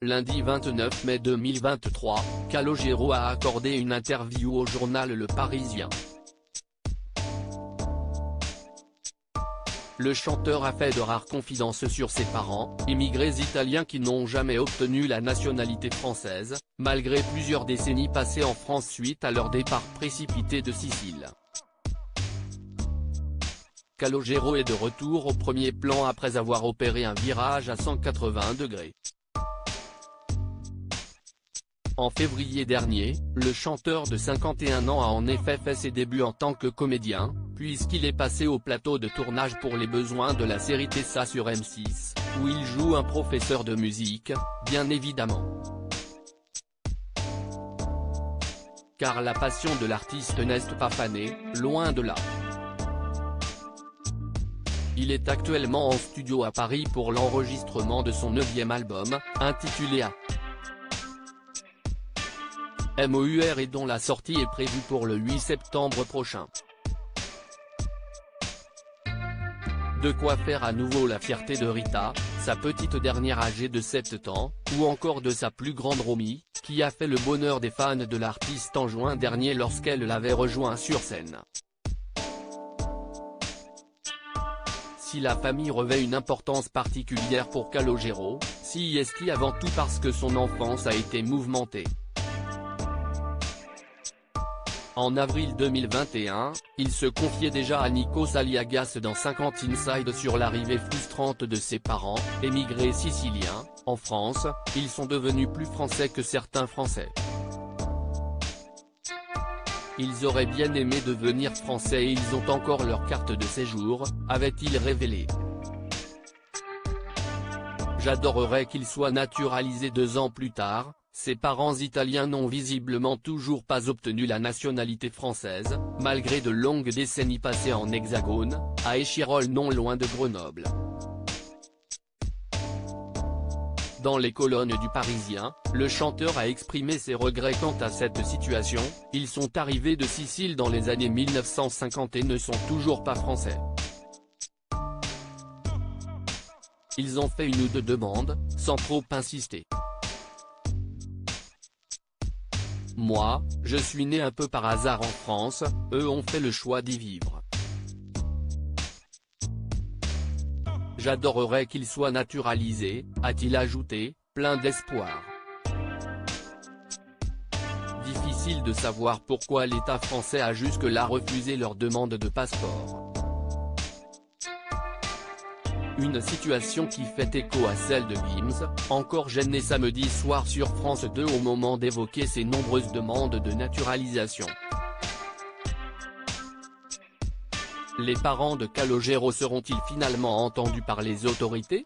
Lundi 29 mai 2023, Calogero a accordé une interview au journal Le Parisien. Le chanteur a fait de rares confidences sur ses parents, immigrés italiens qui n'ont jamais obtenu la nationalité française, malgré plusieurs décennies passées en France suite à leur départ précipité de Sicile. Calogero est de retour au premier plan après avoir opéré un virage à 180 degrés. En février dernier, le chanteur de 51 ans a en effet fait ses débuts en tant que comédien, puisqu'il est passé au plateau de tournage pour les besoins de la série Tessa sur M6, où il joue un professeur de musique, bien évidemment. Car la passion de l'artiste n'est pas fanée, loin de là. Il est actuellement en studio à Paris pour l'enregistrement de son 9e album, intitulé A. MOUR et dont la sortie est prévue pour le 8 septembre prochain. De quoi faire à nouveau la fierté de Rita, sa petite dernière âgée de 7 ans, ou encore de sa plus grande Romy, qui a fait le bonheur des fans de l'artiste en juin dernier lorsqu'elle l'avait rejoint sur scène. Si la famille revêt une importance particulière pour Calogero, si est-ce avant tout parce que son enfance a été mouvementée. En avril 2021, il se confiait déjà à Nikos Aliagas dans 50 Inside sur l'arrivée frustrante de ses parents, émigrés siciliens. En France, ils sont devenus plus français que certains Français. Ils auraient bien aimé devenir français et ils ont encore leur carte de séjour, avait-il révélé. J'adorerais qu'ils soient naturalisés 2 ans plus tard. Ses parents italiens n'ont visiblement toujours pas obtenu la nationalité française, malgré de longues décennies passées en Hexagone, à Échirolles non loin de Grenoble. Dans les colonnes du Parisien, le chanteur a exprimé ses regrets quant à cette situation. Ils sont arrivés de Sicile dans les années 1950 et ne sont toujours pas français. Ils ont fait une ou 2 demandes, sans trop insister. Moi, je suis né un peu par hasard en France, eux ont fait le choix d'y vivre. J'adorerais qu'ils soient naturalisés, a-t-il ajouté, plein d'espoir. Difficile de savoir pourquoi l'État français a jusque-là refusé leur demande de passeport. Une situation qui fait écho à celle de Gims, encore gêné samedi soir sur France 2 au moment d'évoquer ses nombreuses demandes de naturalisation. Les parents de Calogero seront-ils finalement entendus par les autorités ?